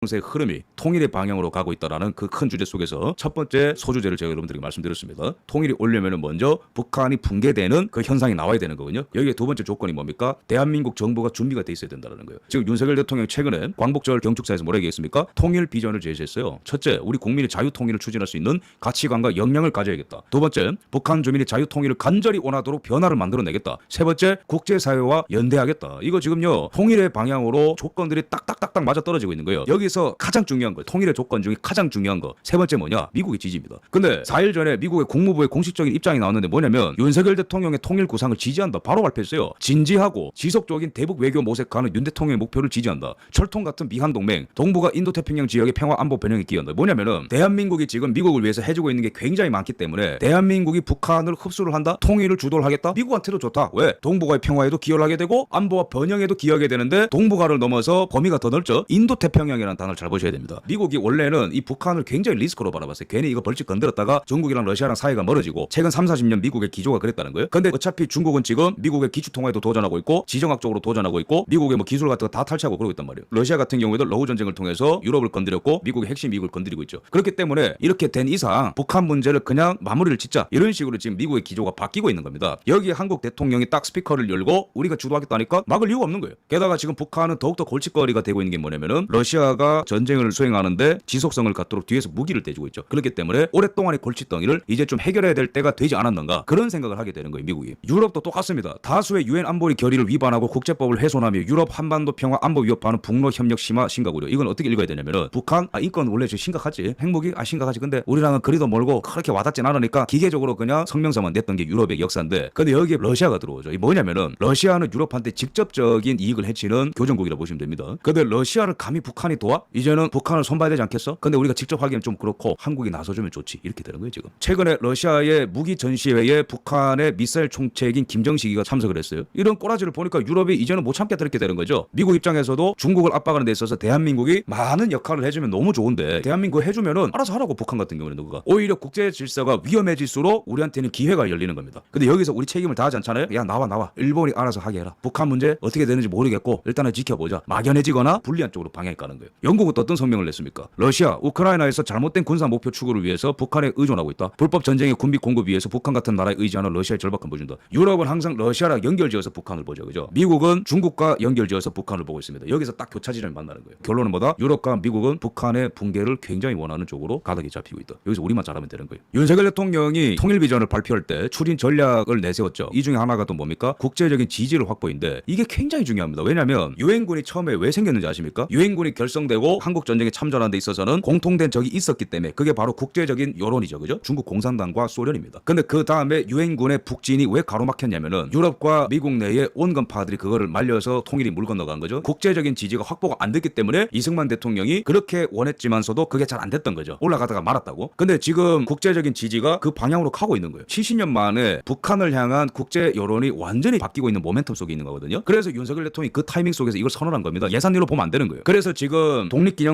정세의 흐름이 통일의 방향으로 가고 있다라는 그 큰 주제 속에서 첫 번째 소주제를 제가 여러분들에게 말씀드렸습니다. 통일이 오려면 먼저 북한이 붕괴되는 그 현상이 나와야 되는 거거든요. 여기에 두 번째 조건이 뭡니까? 대한민국 정부가 준비가 돼 있어야 된다는 거예요. 지금 윤석열 대통령이 최근에 광복절 경축사에서 뭐라 얘기했습니까? 통일 비전을 제시했어요. 첫째, 우리 국민이 자유 통일을 추진할 수 있는 가치관과 역량을 가져야겠다. 두 번째, 북한 주민이 자유 통일을 간절히 원하도록 변화를 만들어내겠다. 세 번째, 국제사회와 연대하겠다. 이거 지금요 통일의 방향으로 조건들이 딱딱딱딱 맞아 떨어지고 있는 거예요. 여기서 가장 중요한 거, 통일의 조건 중에 가장 중요한 거 세 번째 뭐냐? 미국의 지지입니다. 근데 4일 전에 미국의 국무부의 공식적인 입장이 나왔는데 뭐냐면 윤석열 대통령의 통일 구상을 지지한다. 바로 발표했어요. 진지하고 지속적인 대북 외교 모색하는 윤 대통령의 목표를 지지한다. 철통 같은 미한 동맹, 동북아 인도태평양 지역의 평화 안보 변형에 기여한다. 뭐냐면은 대한민국이 지금 미국을 위해서 해주고 있는 게 굉장히 많기 때문에 대한민국이 북한을 흡수를 한다. 통일을 주도를 하겠다. 미국한테도 좋다. 왜? 동북아의 평화에도 기여를 하게 되고 안보와 번영에도 기여하게 되는데 동북아를 넘어서 범위가 더 넓죠. 인도태평양이라는 단어를 잘 보셔야 됩니다. 미국이 원래는 이 북한을 굉장히 리스크로 바라봤어요. 괜히 이거 벌칙 건드렸다가 중국이랑 러시아랑 사이가 멀어지고 최근 30-40년 미국의 기조가 그랬다는 거예요. 근데 어차피 중국은 지금 미국의 기축통화에도 도전하고 있고 지정학적으로 도전하고 있고 미국의 뭐 기술 같은 거 다 탈취하고 그러고 있단 말이에요. 러시아 같은 경우에도 러우 전쟁을 통해서 유럽을 건드렸고 미국의 핵심 이익을 건드리고 있죠. 그렇기 때문에 이렇게 된 이상 북한 문제를 그냥 마무리를 짓자 이런 식으로 지금 미국의 기조가 바뀌고 있는 겁니다. 여기에 한국 대통령이 딱 스피커를 열고 우리가 주도하겠다니까 막을 이유가 없는 거예요. 게다가 지금 북한은 더욱더 골칫거리가 되고 있는 게 뭐냐면은 러시아가 전쟁을 수행하는데 지속성을 갖도록 뒤에서 무기를 떼주고 있죠. 그렇기 때문에 오랫동안의 골칫덩이를 이제 좀 해결해야 될 때가 되지 않았는가 그런 생각을 하게 되는 거예요. 미국이. 유럽도 똑같습니다. 다수의 유엔 안보리 결의를 위반하고 국제법을 훼손하며 유럽 한반도 평화 안보 위협하는 북러 협력 심화 심각 우려. 이건 어떻게 읽어야 되냐면은 북한 인권 원래 좀 심각하지. 핵무기 심각하지. 근데 우리랑은 거리도 멀고 그렇게 와닿진 않으니까 기계적으로 그냥 성명서만 냈던 게 유럽의 역사인데 근데 여기에 러시아가 들어오죠. 이 뭐냐면은 러시아는 유럽한테 직접적인 이익을 해치는 교전국이라고 보시면 됩니다. 근데 러시아를 감히 북한이 도와? 이제는 북한을 손봐야 되지 않겠어? 근데 우리가 직접 하기엔 좀 그렇고 한국이 나서주면 좋지. 이렇게 되는 거예요 지금. 최근에 러시아의 무기 전시회에 북한의 미사일 총책인 김정식이가 참석을 했어요. 이런 꼬라지를 보니까 유럽이 이제는 못 참겠다 이렇게 되는 거죠. 미국 입장에서도 중국을 압박하는 데 있어서 대한민국이 많은 역할을 해주면 너무 좋은데 대한민국 해주면은 알아서 하라고. 북한 같은 경우는 누가 오히려 국제 질서가 위험해질수록 우리한테는 기회가 열리는 겁니다. 근데 여기서 우리 책임을 다하지 않잖아요. 야 나와 일본이 알아서 하게 해라. 북한 문제 어떻게 되는지 모르겠고 일단은 지켜보자. 막연해지거나 불리한 쪽으로 방향이 가는 거예요. 영국은 또 어떤 성명을 냈습니까? 러시아 우크라이나에서 잘못된 군사 목표 추구를 위해서 북한에 의존하고 있다. 불법 전쟁의 군비 공급 위해서 북한 같은 나라에 의지하는 러시아의 절박함 보여준다. 유럽은 항상 러시아랑 연결지어서 북한을 보죠. 그죠? 미국은 중국과 연결지어서 북한을 보고 있습니다. 여기서 딱 교차 지점이 만나는 거예요. 결론은 뭐다? 유럽과 미국은 북한의 붕괴를 굉장히 원하는 쪽으로 가닥이 잡히고 있다. 여기서 우리만 잘하면 되는 거예요. 윤석열 대통령이 통일 비전을 발표할 때 추진 전략을 내세웠죠. 이 중에 하나가 또 뭡니까? 국제적인 지지를 확보인데 이게 굉장히 중요합니다. 왜냐하면 유엔군이 처음에 왜 생겼는지 아십니까? 유엔군이 결성되고 한국 전쟁에 참전하는 데 있어서는 공통된 적이 있었기 때문에 그게 바로 국제적인 여론이죠. 그죠? 중국 공산당과 소련입니다. 근데 그 다음에 유엔군의 북진이 왜 가로막혔냐면은 유럽과 미국 내의 온건파들이 그거를 말려서 통일이 물 건너간 거죠. 국제적인 지지가 확보가 안 됐기 때문에 이승만 대통령이 그렇게 원했지만서도 그게 잘 안 됐던 거죠. 올라가다가 말았다고. 근데 지금 국제적인 지지가 그 방향으로 가고 있는 거예요. 70년 만에 북한을 향한 국제 여론이 완전히 바뀌고 있는 모멘텀 속에 있는 거거든요. 그래서 윤석열 대통령이 그 타이밍 속에서 이걸 선언한 겁니다. 예산일로 보면 안 되는 거예요. 그래서 지금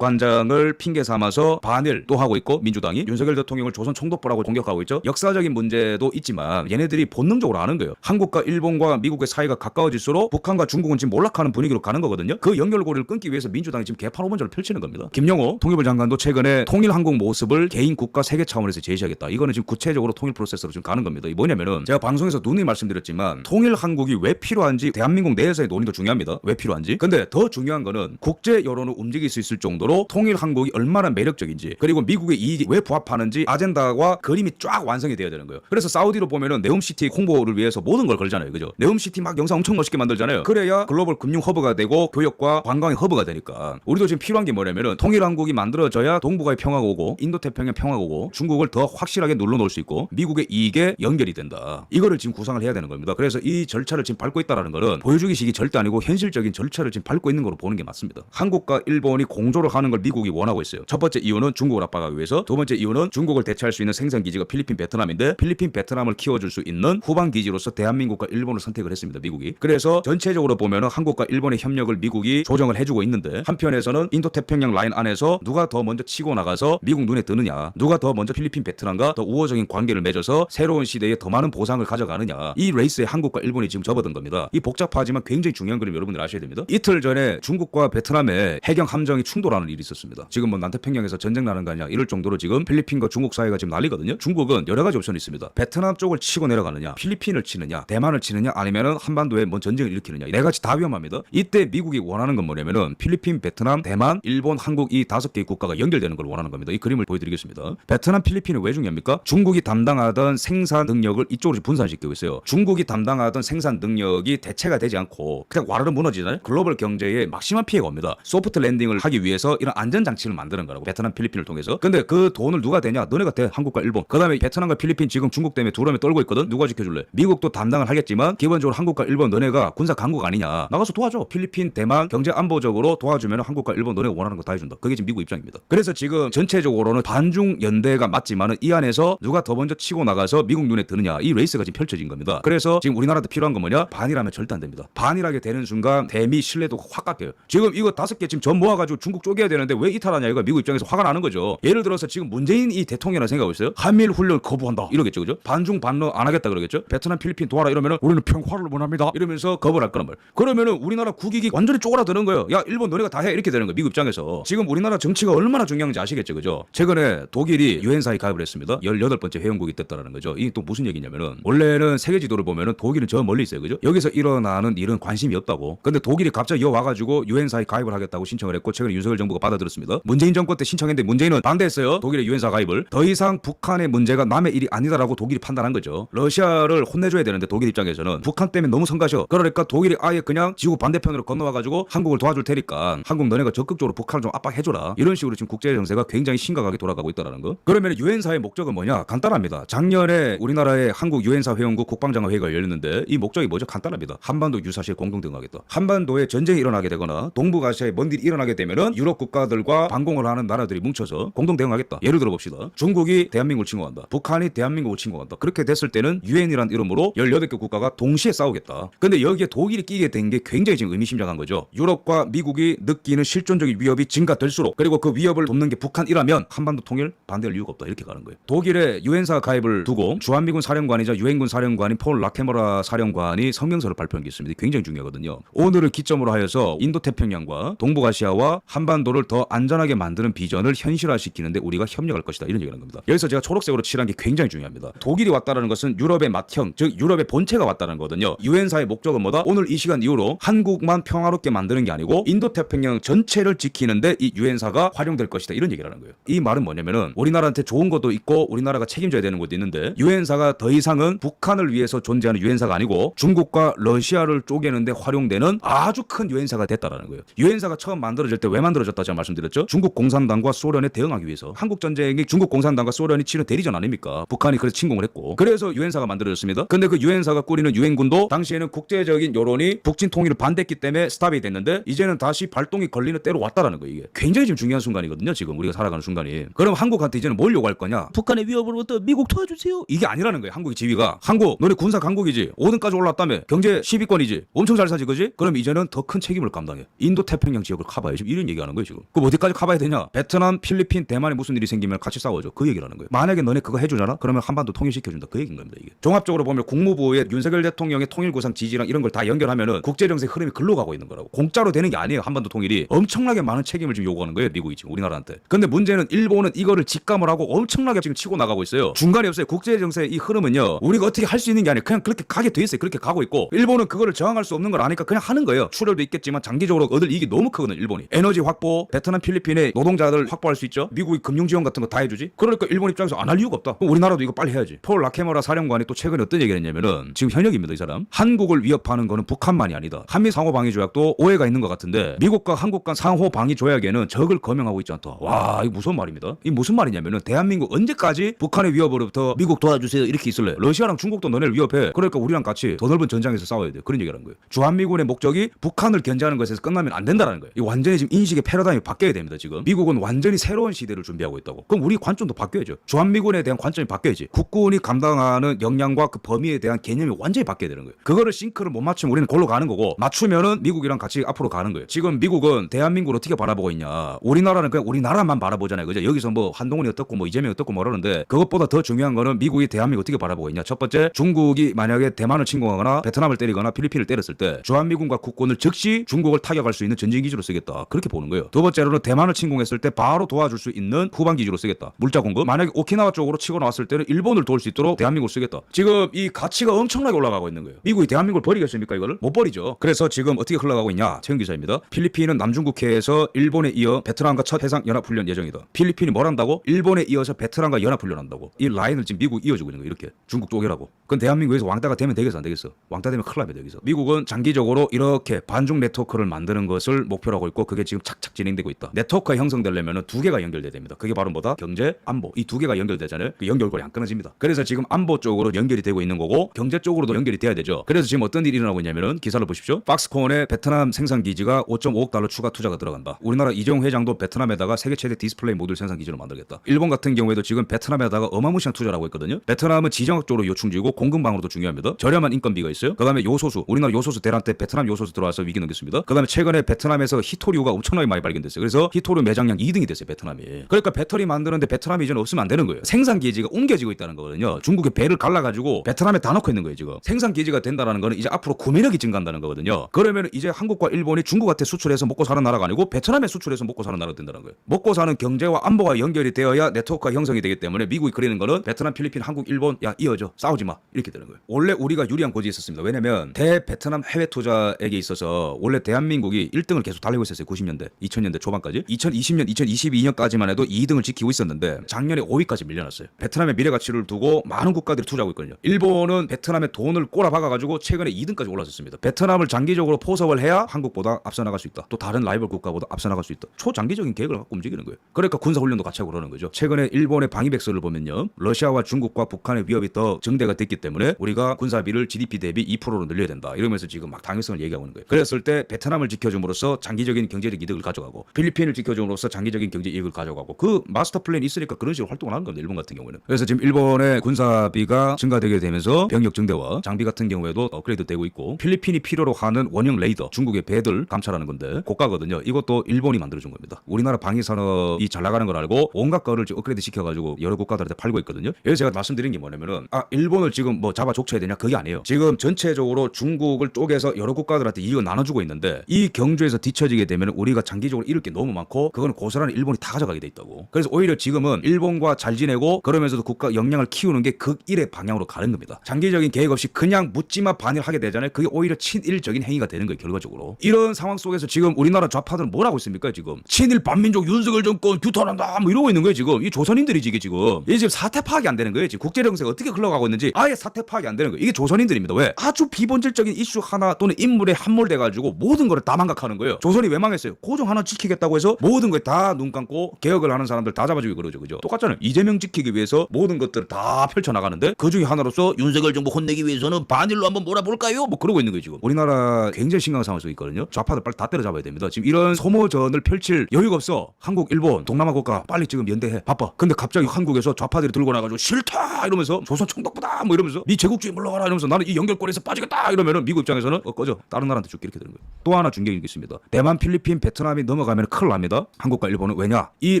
독립기념관장을 핑계 삼아서 반일 또 하고 있고 민주당이 윤석열 대통령을 조선 총독부라고 공격하고 있죠. 역사적인 문제도 있지만 얘네들이 본능적으로 아는 거예요. 한국과 일본과 미국의 사이가 가까워질수록 북한과 중국은 지금 몰락하는 분위기로 가는 거거든요. 그 연결고리를 끊기 위해서 민주당이 지금 개판 호mon전을 펼치는 겁니다. 김영호 통일부 장관도 최근에 통일한국 모습을 개인 국가 세계 차원에서 제시하겠다. 이거는 지금 구체적으로 통일 프로세스로 지금 가는 겁니다. 이 뭐냐면은 제가 방송에서 누누이 말씀드렸지만 통일한국이 왜 필요한지 대한민국 내에서의 논의도 중요합니다. 왜 필요한지. 근데 더 중요한 거는 국제 여론을 움직일 수 있을 정도로 통일한국이 얼마나 매력적인지 그리고 미국의 이익이 왜 부합하는지 아젠다와 그림이 쫙 완성이 돼야 되는 거예요. 그래서 사우디로 보면은 네옴시티 홍보를 위해서 모든 걸 걸잖아요. 그죠? 네옴시티 막 영상 엄청 멋있게 만들잖아요. 그래야 글로벌 금융 허브가 되고 교역과 관광의 허브가 되니까 우리도 지금 필요한 게 뭐냐면은 통일한국이 만들어져야 동북아의 평화가 오고 인도태평양 평화가 오고 중국을 더 확실하게 눌러놓을 수 있고 미국의 이익에 연결이 된다. 이거를 지금 구상을 해야 되는 겁니다. 그래서 이 절차를 지금 밟고 있다는 거는 보여주기식이 절대 아니고 현실적인 절차를 지금 밟고 있는 거로 보는 게 맞습니다. 한국과 일본이 공조를 하는 걸 미국이 원하고 있어요. 첫 번째 이유는 중국을 압박하기 위해서, 두 번째 이유는 중국을 대체할 수 있는 생산 기지가 필리핀 베트남인데 필리핀 베트남을 키워줄 수 있는 후방 기지로서 대한민국과 일본을 선택을 했습니다. 미국이. 그래서 전체적으로 보면은 한국과 일본의 협력을 미국이 조정을 해주고 있는데 한편에서는 인도태평양 라인 안에서 누가 더 먼저 치고 나가서 미국 눈에 드느냐, 누가 더 먼저 필리핀 베트남과 더 우호적인 관계를 맺어서 새로운 시대에 더 많은 보상을 가져가느냐, 이 레이스에 한국과 일본이 지금 접어든 겁니다. 이 복잡하지만 굉장히 중요한 그림 여러분들 아셔야 됩니다. 이틀 전에 중국과 베트남의 해경 함정이 충돌하는 일이 있었습니다. 지금 뭐 남태평양에서 전쟁 나는 거 아니냐 이럴 정도로 지금 필리핀과 중국 사이가 지금 난리거든요. 중국은 여러 가지 옵션이 있습니다. 베트남 쪽을 치고 내려가느냐, 필리핀을 치느냐, 대만을 치느냐, 아니면은 한반도에 뭔 전쟁을 일으키느냐, 네 가지 다 위험합니다. 이때 미국이 원하는 건 뭐냐면은 필리핀, 베트남, 대만, 일본, 한국 이 5개의 국가가 연결되는 걸 원하는 겁니다. 이 그림을 보여드리겠습니다. 베트남, 필리핀은 왜 중요합니까? 중국이 담당하던 생산 능력을 이쪽으로 분산시키고 있어요. 중국이 담당하던 생산 능력이 대체가 되지 않고 그냥 와르르 무너지잖아요. 글로벌 경제에 막심한 피해가 옵니다. 소프트 랜딩을 하기 위해서 이런 안전장치를 만드는 거라고, 베트남, 필리핀을 통해서. 근데 그 돈을 누가 대냐? 너네가 대. 한국과 일본. 그 다음에 베트남과 필리핀 지금 중국 때문에 두려움에 떨고 있거든. 누가 지켜줄래? 미국도 담당을 하겠지만 기본적으로 한국과 일본 너네가 군사 강국 아니냐, 나가서 도와줘. 필리핀, 대만 경제 안보적으로 도와주면 한국과 일본 너네가 원하는 거 다 해준다. 그게 지금 미국 입장입니다. 그래서 지금 전체적으로는 반중 연대가 맞지만은 이 안에서 누가 더 먼저 치고 나가서 미국 눈에 드느냐, 이 레이스가 지금 펼쳐진 겁니다. 그래서 지금 우리나라한테 필요한 건 뭐냐? 반이라면 절대 안 됩니다. 반이라게 되는 순간 대미 신뢰도가 확 깎여요. 지금 이거 5개 지금 전 모아가지고 중국 쪼개야 되는데 왜 이탈하냐, 이거 미국 입장에서 화가 나는 거죠. 예를 들어서 지금 문재인 이 대통령이라는 생각하고 있어요. 한미일 훈련 거부한다 이러겠죠, 그죠? 반중 반러 안 하겠다 그러겠죠. 베트남, 필리핀 도와라 이러면은 우리는 평화를 원합니다 이러면서 거부를 할 거란 말. 그러면은 우리나라 국익이 완전히 쪼그라드는 거예요. 야, 일본 너네가 다 해 이렇게 되는 거예요, 미국 입장에서. 지금 우리나라 정치가 얼마나 중요한지 아시겠죠, 그죠? 최근에 독일이 유엔사에 가입을 했습니다. 18번째 회원국이 됐다라는 거죠. 이게 또 무슨 얘기냐면은, 원래는 세계 지도를 보면은 독일은 저 멀리 있어요, 그죠? 여기서 일어나는 일은 관심이 없다고. 근데 독일이 갑자기 와가지고 유엔사에 가입을 하겠다고 신청을 했고, 최근에 윤석열 정부가 받아들였습니다. 문재인 정권 때 신청했는데 문재인은 반대했어요, 독일의 유엔사 가입을. 더 이상 북한의 문제가 남의 일이 아니다라고 독일이 판단한 거죠. 러시아를 혼내줘야 되는데 독일 입장에서는 북한 때문에 너무 성가셔. 그러니까 독일이 아예 그냥 지구 반대편으로 건너와가지고 한국을 도와줄 테니까 한국 너네가 적극적으로 북한을 좀 압박해줘라, 이런 식으로 지금 국제 정세가 굉장히 심각하게 돌아가고 있다는 거. 그러면 유엔사의 목적은 뭐냐? 간단합니다. 작년에 우리나라의 한국 유엔사 회원국 국방장관 회의가 열렸는데 이 목적이 뭐죠? 간단합니다. 한반도 유사시에 공동 대응하겠다. 한반도에 전쟁이 일어나게 되거나 동북아시아에 뭔 일이 일어나게 되면은 유럽 국가들과 반공을 하는 나라들이 뭉쳐서 공동 대응하겠다. 예를 들어 봅시다. 중국이 대한민국을 침공한다. 북한이 대한민국을 침공한다. 그렇게 됐을 때는 유엔이란 이름으로 18개 국가가 동시에 싸우겠다. 근데 여기에 독일이 끼게 된 게 굉장히 지금 의미심장한 거죠. 유럽과 미국이 느끼는 실존적인 위협이 증가될수록, 그리고 그 위협을 돕는 게 북한이라면 한반도 통일 반대할 이유가 없다, 이렇게 가는 거예요. 독일의 유엔사 가입을 두고 주한미군 사령관이자 유엔군 사령관인 폴 라케머라 사령관이 성명서를 발표한 게 있습니다. 굉장히 중요하거든요. 오늘을 기점으로 하여서 인도태평양과 동북아시아와 한반도를 더 안전하게 만드는 비전을 현실화시키는데 우리가 협력할 것이다, 이런 얘기를 하는 겁니다. 여기서 제가 초록색으로 칠한 게 굉장히 중요합니다. 독일이 왔다는 것은 유럽의 맏형, 즉 유럽의 본체가 왔다는 거거든요. 유엔사의 목적은 뭐다? 오늘 이 시간 이후로 한국만 평화롭게 만드는 게 아니고 인도태평양 전체를 지키는데 이 유엔사가 활용될 것이다, 이런 얘기를 하는 거예요. 이 말은 뭐냐면은 우리나라한테 좋은 것도 있고 우리나라가 책임져야 되는 것도 있는데, 유엔사가 더 이상은 북한을 위해서 존재하는 유엔사가 아니고 중국과 러시아를 쪼개는데 활용되는 아주 큰 유엔사가 됐다라는 거예요. 유엔사가 처음 만들어질 때 왜 만들어졌다 제가 말씀드렸죠? 중국 공산당과 소련에 대응하기 위해서. 한국 전쟁이 중국 공산당과 소련이 치는 대리전 아닙니까? 북한이 그래서 침공을 했고, 그래서 유엔사가 만들어졌습니다. 근데 그 유엔사가 꾸리는 유엔군도 당시에는 국제적인 여론이 북진 통일을 반대했기 때문에 스탑이 됐는데 이제는 다시 발동이 걸리는 때로 왔다라는 거예요. 이게 굉장히 지금 중요한 순간이거든요, 지금 우리가 살아가는 순간이. 그럼 한국한테 이제는 뭘 요구할 거냐? 북한의 위협으로부터 미국 도와주세요, 이게 아니라는 거예요. 한국의 지위가. 한국 너네 군사 강국이지, 5등까지 올랐다며, 경제 10위권이지, 엄청 잘 사지, 그지? 그럼 이제는 더 큰 책임을 감당해. 인도 태평양 지역을 커버해. 지금 이런 얘기하는 거예요 지금. 그럼 어디까지 커버해야 되냐? 베트남, 필리핀, 대만에 무슨 일이 생기면 같이 싸워줘, 그 얘기라는 거예요. 만약에 너네 그거 해주잖아? 그러면 한반도 통일시켜준다, 그 얘기인 겁니다. 이게 종합적으로 보면 국무부의 윤석열 대통령의 통일구상 지지랑 이런 걸 다 연결하면은 국제정세 흐름이 글로 가고 있는 거라고. 공짜로 되는 게 아니에요. 한반도 통일이 엄청나게 많은 책임을 지금 요구하는 거예요, 미국이 지금 우리나라한테. 근데 문제는 일본은 이거를 직감을 하고 엄청나게 지금 치고 나가고 있어요. 중간이 없어요. 국제정세의 이 흐름은요, 우리가 어떻게 할 수 있는 게 아니에요. 그냥 그렇게 가게 돼 있어요. 그렇게 가고 있고, 일본은 그거를 저항할 수 없는 걸 아니까 그냥 하는 거예요. 출혈도 있겠지만 장기적으로 얻을 이익이 너무 크거든요, 일본이. 에너지 확보, 베트남, 필리핀의 노동자들 확보할 수 있죠. 미국이 금융 지원 같은 거 다 해주지. 그러니까 일본 입장에서 안 할 이유가 없다. 그럼 우리나라도 이거 빨리 해야지. 폴 라케머라 사령관이 또 최근에 어떤 얘기를 했냐면은, 지금 현역입니다, 이 사람. 한국을 위협하는 거는 북한만이 아니다. 한미 상호 방위 조약도 오해가 있는 것 같은데 미국과 한국 간 상호 방위 조약에는 적을 거명하고 있지 않다. 와, 이거 무서운 말입니다. 이 무슨 말이냐면은, 대한민국 언제까지 북한의 위협으로부터 미국 도와주세요 이렇게 있을래? 러시아랑 중국도 너네를 위협해. 그러니까 우리랑 같이 더 넓은 전장에서 싸워야 돼. 그런 얘기라는 거예요. 주한미군의 목적이 북한을 견제하는 것에서 끝나면 안 된다는 거예요. 이 완전히 지금 인식의 패러다임이 바뀌어야 됩니다. 지금 미국은 완전히 새로운 시대를 준비하고 있다고. 그럼 우리 관점도 바뀌어야죠. 주한미군에 대한 관점이 바뀌어야지. 국군이 감당하는 역량과 그 범위에 대한 개념이 완전히 바뀌어야 되는 거예요. 그거를 싱크를 못 맞추면 우리는 골로 가는 거고, 맞추면은 미국이랑 같이 앞으로 가는 거예요. 지금 미국은 대한민국을 어떻게 바라보고 있냐? 우리나라는 그냥 우리나라만 바라보잖아요, 그죠? 여기서 뭐 한동훈이 어떻고 뭐 이재명이 어떻고 뭐 그러는데, 그것보다 더 중요한 거는 미국이 대한민국 어떻게 바라보고 있냐? 첫 번째, 중국이 만약에 대만을 침공하거나 베트남을 때리거나 필리핀을 때렸을 때 주한미군과 국군을 즉시 중국을 타격할 수 있는 전쟁 기지로 쓰겠다, 그렇게 보는 거예요. 두 번째, 번째로는 대만을 침공했을 때 바로 도와줄 수 있는 후방 기지로 쓰겠다. 물자 공급. 만약에 오키나와 쪽으로 치고 나왔을 때는 일본을 도울 수 있도록 대한민국을 쓰겠다. 지금 이 가치가 엄청나게 올라가고 있는 거예요. 미국이 대한민국을 버리겠습니까? 이거를 못 버리죠. 그래서 지금 어떻게 흘러가고 있냐? 최영 기자입니다. 필리핀은 남중국해에서 일본에 이어 베트남과 첫 해상 연합훈련 예정이다. 필리핀이 뭘 한다고? 일본에 이어서 베트남과 연합훈련한다고. 이 라인을 지금 미국이 이어주고 있는 거예요. 이렇게 중국 쪼개라고. 그건 대한민국에서 왕따가 되면 되겠어 안 되겠어? 왕따 되면 큰일 납니다. 여기서. 미국은 장기적으로 이렇게 반중 네트워크를 만드는 것을 목표로 하고 있고 그게 지금 착착 진행되고 있다. 네트워크가 형성되려면 두 개가 연결돼야 됩니다. 그게 바로 뭐다? 경제, 안보. 이 두 개가 연결되잖아요. 그 연결고리 안 끊어집니다. 그래서 지금 안보 쪽으로 연결이 되고 있는 거고 경제 쪽으로도 연결이 돼야 되죠. 그래서 지금 어떤 일이 일어나고 있냐면은 기사를 보십시오. 박스콘에 베트남 생산 기지가 5.5억 달러 추가 투자가 들어간다. 우리나라 이재용 회장도 베트남에다가 세계 최대 디스플레이 모듈 생산 기지를 만들겠다. 일본 같은 경우에도 지금 베트남에다가 어마무시한 투자를 하고 있거든요. 베트남은 지정학적으로 요충지고 공급망으로도 중요합니다. 저렴한 인건비가 있어요. 그다음에 요소수. 우리나라 요소수 대란 때 베트남 요소수 들어와서 위기 넘겼습니다. 그다음에 최근에 베트남에서 히토류가 엄청나게 많이 발견됐어요. 그래서 히토류 매장량 2등이 됐어요. 베트남이. 그러니까 배터리 만드는데 베트남이 이제는 없으면 안 되는 거예요. 생산 기지가 옮겨지고 있다는 거거든요. 중국의 배를 갈라가지고 베트남에 다 넣고 있는 거예요. 지금 생산 기지가 된다라는 거는 이제 앞으로 구매력이 증가한다는 거거든요. 그러면 이제 한국과 일본이 중국한테 수출해서 먹고 사는 나라가 아니고 베트남에 수출해서 먹고 사는 나라가 된다는 거예요. 먹고 사는 경제와 안보가 연결이 되어야 네트워크가 형성이 되기 때문에 미국이 그리는 거는 베트남, 필리핀, 한국, 일본 야 이어져 싸우지 마 이렇게 되는 거예요. 원래 우리가 유리한 고지에 있었습니다. 왜냐면 대베트남 해외 투자액에 있어서 원래 대한민국이 1등을 계속 달리고 있었어요. 90년대, 2000년대 초반까지. 2020년, 2022년까지만 해도 2등을 지키고 있었는데 작년에 5위까지 밀려났어요. 베트남의 미래 가치를 두고 많은 국가들이 투자하고 있거든요. 일본은 베트남에 돈을 꼬라박아가지고 최근에 2등까지 올랐었습니다. 베트남을 장기적으로 포섭을 해야 한국보다 앞서 나갈 수 있다. 또 다른 라이벌 국가보다 앞서 나갈 수 있다. 초장기적인 계획을 갖고 움직이는 거예요. 그러니까 군사훈련도 같이 하고 그러는 거죠. 최근에 일본의 방위백서를 보면요. 러시아와 중국과 북한의 위협이 더 증대가 됐기 때문에 우리가 군사비를 GDP 대비 2%로 늘려야 된다. 이러면서 지금 막 당위성을 얘기하고 있는 거예요. 그랬을 때 베트남을 지켜줌으로써 장기적인 경제적 이득을 가져가고 필리핀을 지켜줌으로써 장기적인 경제 이익을 가져가고 그 마스터 플랜이 있으니까 그런 식으로 활동을 하는 겁니다. 일본 같은 경우는. 그래서 지금 일본의 군사비가 증가되게 되면서 병력 증대와 장비 같은 경우에도 업그레이드 되고 있고 필리핀이 필요로 하는 원형 레이더 중국의 배들 감찰하는 건데 고가거든요. 이것도 일본이 만들어준 겁니다. 우리나라 방위산업이 잘 나가는 걸 알고 온갖 거를 지금 업그레이드 시켜가지고 여러 국가들한테 팔고 있거든요. 여기서 제가 말씀드린 게 뭐냐면은 일본을 지금 뭐 잡아 족쳐야 되냐 그게 아니에요. 지금 전체적으로 중국을 쪼개서 여러 국가들한테 이익을 나눠주고 있는데 이 경주에서 뒤처지게 되면 우리가 장기적으로 잃을 게 너무 많고 그거는 고스란히 일본이 다 가져가게 돼 있다고. 그래서 오히려 지금은 일본과 잘 지내고 그러면서도 국가 역량을 키우는 게 극일의 방향으로 가는 겁니다. 장기적인 계획 없이 그냥 묻지마 반일하게 되잖아요. 그게 오히려 친일적인 행위가 되는 거예요. 결과적으로. 이런 상황 속에서 지금 우리나라 좌파들은 뭘 하고 있습니까? 지금 친일 반민족 윤석열 정권 규탄한다 뭐 이러고 있는 거예요. 지금 이 조선인들이지 이게 지금. 이게 지금 사태 파악이 안 되는 거예요. 지금 국제 정세가 어떻게 흘러가고 있는지 아예 사태 파악이 안 되는 거예요. 이게 조선인들입니다. 왜? 아주 비본질적인 이슈 하나 또는 인물에 함몰돼 가지고 모든 거를 다 망각하는 거예요. 조선이 왜 망했어요? 고정 하나 지키겠다고 해서 모든 거에 다 눈 감고 개혁을 하는 사람들 다 잡아주고 그러죠. 그죠? 똑같잖아요. 이재명 지키기 위해서 모든 것들을 다 펼쳐나가는데 그 중에 하나로서 윤석열 정부 혼내기 위해서는 반일로 한번 몰아볼까요? 뭐 그러고 있는 거예요. 지금 우리나라 굉장히 심각한 상황 속에 있거든요. 좌파들 빨리 다 때려잡아야 됩니다. 지금 이런 소모전을 펼칠 여유가 없어. 한국, 일본, 동남아 국가 빨리 지금 연대해. 바빠. 근데 갑자기 한국에서 좌파들이 들고 나가지고 싫다 이러면서 조선 총독부다 뭐 이러면서 네 제국주의 물러가라 이러면서 나는 이 연결고리에서 빠지겠다 이러면은 미국 입장에서는 꺼져. 다른 나라한테 줄게 이렇게 되는 거예요. 또 하나 중요한 게 있습니다. 대만, 필리핀, 베트남이 넘어가면 큰일 납니다. 한국과 일본은 왜냐? 이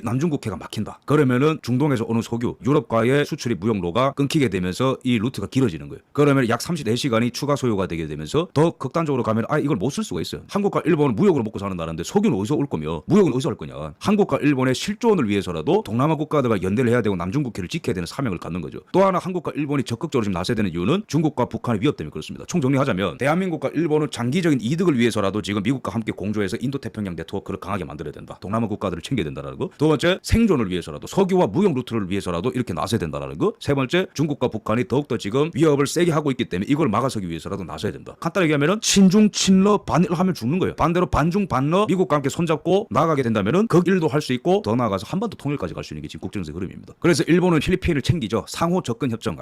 남중국해가 막힌다. 그러면은 중동에서 오는 석유, 유럽과의 수출이 무역로가 끊기게 되면서 이 루트가 길어지는 거예요. 그러면 약 34시간이 추가 소요가 되게 되면서 더 극단적으로 가면 이걸 못 쓸 수가 있어요. 한국과 일본은 무역으로 먹고 사는 나라인데 석유는 어디서 올 거며 무역은 어디서 할 거냐. 한국과 일본의 실존을 위해서라도 동남아 국가들과 연대를 해야 되고 남중국해를 지켜야 되는 사명을 갖는 거죠. 또 하나 한국과 일본이 적극적으로 지금 나서야 되는 이유는 중국과 북한의 위협 때문에 그렇습니다. 총정리하자면 대한민국과 일본은 장기적인 이득을 위해서라도 지금 미국과 함께 공조해서 인도태평양 네트워크를 강하게 만들어야 된다. 동남아 국가들을 챙겨야 된다는 거. 두 번째 생존을 위해서라도 석유와 무역 루트를 위해서라도 이렇게 나서야 된다는 거. 세 번째 중국과 북한이 더욱더 지금 위협을 세게 하고 있기 때문에 이걸 막아서기 위해서라도 나서야 된다. 간단하게 얘기하면은 친중 친러 반일 하면 죽는 거예요. 반대로 반중 반러 미국과 함께 손잡고 나가게 된다면은 극일도 할 수 있고 더 나아가서 한반도 통일까지 갈 수 있는 게 지금 국제정세 흐름입니다. 그래서 일본은 필리핀을 챙기죠. 상호 접근 협정.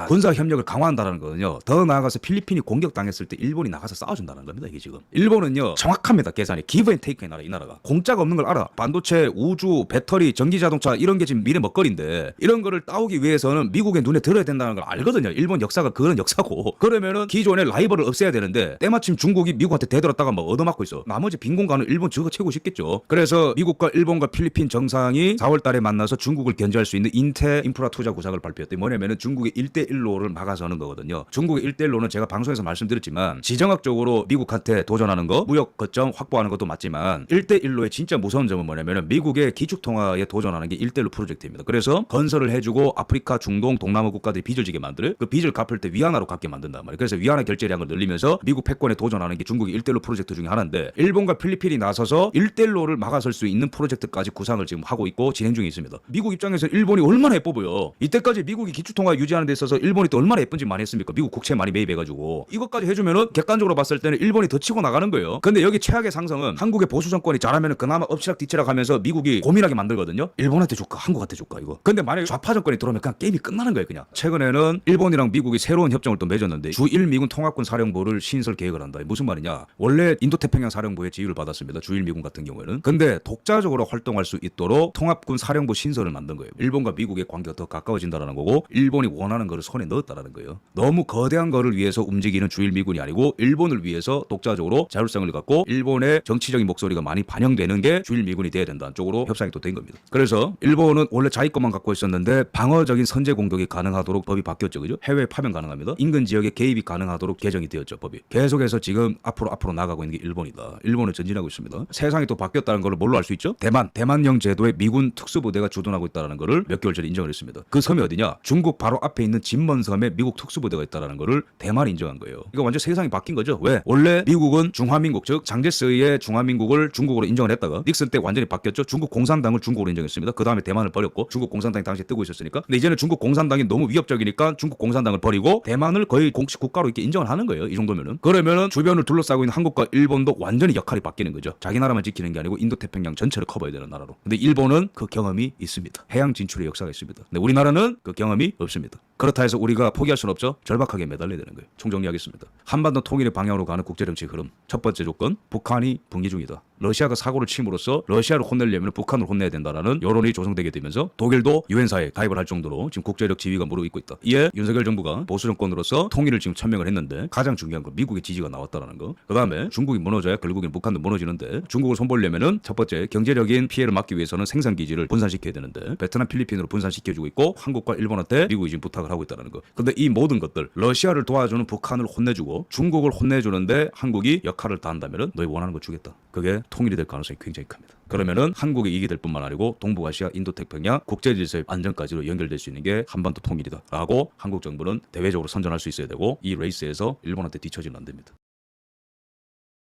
군사 협력을 강화한다는 거는요. 더 나아가서 필리핀이 공격당했을 때 일본이 나가서 싸워준다는 겁니다. 이게 지금. 일본은요. 정확합니다. 계산이. 기브 앤 테이크의 나라 이 나라가. 공짜가 없는 걸 알아. 반도체, 우주, 배터리, 전기자동차 이런 게 지금 미래 먹거리인데 이런 거를 따오기 위해서는 미국의 눈에 들어야 된다는 걸 알거든요. 일본 역사가 그런 역사고. 그러면은 기존의 라이벌을 없애야 되는데 때마침 중국이 미국한테 대들었다가 막 얻어맞고 있어. 나머지 빈 공간은 일본 저거 채우고 싶겠죠. 그래서 미국과 일본과 필리핀 정상이 4월 달에 만나서 중국을 견제할 수 있는 인테 인프라 투자 구상을 발표했대요. 뭐냐면은 중국의 1대1로를 막아서는 거거든요. 중국의 1대1로는 제가 방송에서 말씀드렸지만 지정학적으로 미국한테 도전하는 거, 무역 거점 확보하는 것도 맞지만 1대1로 1대1로의 진짜 무서운 점은 뭐냐면 미국의 기축통화에 도전하는 게 1대1로 프로젝트입니다. 그래서 건설을 해주고 아프리카, 중동, 동남아 국가들이 빚을 지게 만들어 그 빚을 갚을 때 위안화로 갚게 만든단 말이에요. 그래서 위안화 결제량을 늘리면서 미국 패권에 도전하는 게 중국의 1대1로 프로젝트 중에 하나인데 일본과 필리핀이 나서서 1대1로를 막아설 수 있는 프로젝트까지 구상을 지금 하고 있고 진행 중에 있습니다. 미국 입장에서 일본이 얼마나 예뻐 보여. 이때까지 미국이 기축통화 유지하는 데 있어서 일본이 또 얼마나 예쁜지 많이 했습니까? 미국 국채 많이 매입해가지고 이것까지 해주면은 객관적으로 봤을 때는 일본이 더 치고 나가는 거예요. 근데 여기 최악의 상성은 한국의 보수 정권이 잘하면 그나마 엎치락 뒤치락 하면서 미국이 고민하게 만들거든요. 일본한테 줄까 한국한테 줄까 이거. 근데 만약에 좌파 정권이 들어오면 그냥 게임이 끝나는 거예요. 그냥. 최근에는 일본이랑 미국이 새로운 협정을 또 맺었는데 주1 미군 통합군 사령부를 신설 계획을 한다. 무슨 말이냐. 원래 인도태평양 사령부의 지위를 받았습니다. 주1 미군 같은 경우에는. 근데 독자적으로 활동할 수 있도록 통합군 사령부 신설을 만든 거예요. 일본과 미국의 관계가 더 가까워진다는 거고 일본이 원하는 거를 손에 넣었다는 거예요. 너무 거대한 거를 위해서 움직이는 주1 미군이 아니고 일본을 위해서 독자적으로 자율성을 갖고 일본의 정치적인 목소리가 많이 반영되는 게 주1 미군이 돼야 된다는 쪽으로 협상이 또 된 겁니다. 그래서 일본은 원래 자기 것만 갖고 있었는데 방어적인 선제 공격이 가능하도록 법이 바뀌었죠. 그죠? 해외 파병 가능합니다. 인근 지역에 개입이 가능하도록 개정이 되었죠. 법이. 계속해서 지금 앞으로 나가고 있는 게 일본이다. 일본은 전진하고 있습니다. 세상이 또 바뀌었다는 걸 뭘로 알 수 있죠? 대만령 제도의 미군 특수부대가 주둔하고 있다는 거를 몇 개월 전에 인정을 했습니다. 그 섬이 어디냐? 중국 바로 앞에 있는 진먼섬에 미국 특수부대가 있다는 거를 대만이 인정한 거예요. 이거 완전 세상이 바뀐 거죠. 왜? 원래 미국은 중화민국 즉 장제스의 중화민국을 중국으로 인정을 했다가 닉슨 때 완전히 바뀌었죠. 중국 공산당을 중국으로 인정했습니다. 그 다음에 대만을 버렸고 중국 공산당이 당시에 뜨고 있었으니까. 근데 이제는 중국 공산당이 너무 위협적이니까 중국 공산당을 버리고 대만을 거의 공식 국가로 이렇게 인정을 하는 거예요. 이 정도면은. 그러면은 주변을 둘러싸고 있는 한국과 일본도 완전히 역할이 바뀌는 거죠. 자기 나라만 지키는 게 아니고 인도태평양 전체를 커버해야 되는 나라로. 근데 일본은 그 경험이 있습니다. 해양 진출의 역사가 있습니다. 근데 우리나라는 그 경험이 없습니다. 그렇다 해서 우리가 포기할 수는 없죠. 절박하게 매달려야 되는 거예요. 총정리하겠습니다. 한반도 통일의 방향으로 가는 국제정치 흐름. 첫 번째 조건, 북한이 분기 중이다. 러시아가 사고를 침으로써 러시아를 혼내려면 북한을 혼내야 된다라는 여론이 조성되게 되면서 독일도 유엔사에 가입을 할 정도로 지금 국제적 지위가 무르익고 있다. 이에 윤석열 정부가 보수 정권으로서 통일을 지금 천명을 했는데 가장 중요한 건 미국의 지지가 나왔다라는 거. 그 다음에 중국이 무너져야 결국엔 북한도 무너지는데 중국을 손보려면은 첫 번째 경제적인 피해를 막기 위해서는 생산 기지를 분산시켜야 되는데 베트남, 필리핀으로 분산시켜주고 있고 한국과 일본한테 미국이 지금 부탁을 하고 있다는 거. 근데 이 모든 것들 러시아를 도와주는 북한을 혼내주고 중국을 혼내주는데 한국이 역할을 다한다면은 너희 원하는 거 주겠다. 그게 통일이 될 가능성이 굉장히 큽니다. 그러면은 한국의 이익이 될 뿐만 아니고 동북아시아, 인도태평양 국제질서의 안정까지로 연결될 수 있는 게 한반도 통일이다 라고 한국 정부는 대외적으로 선전할 수 있어야 되고 이 레이스에서 일본한테 뒤처지면 안 됩니다.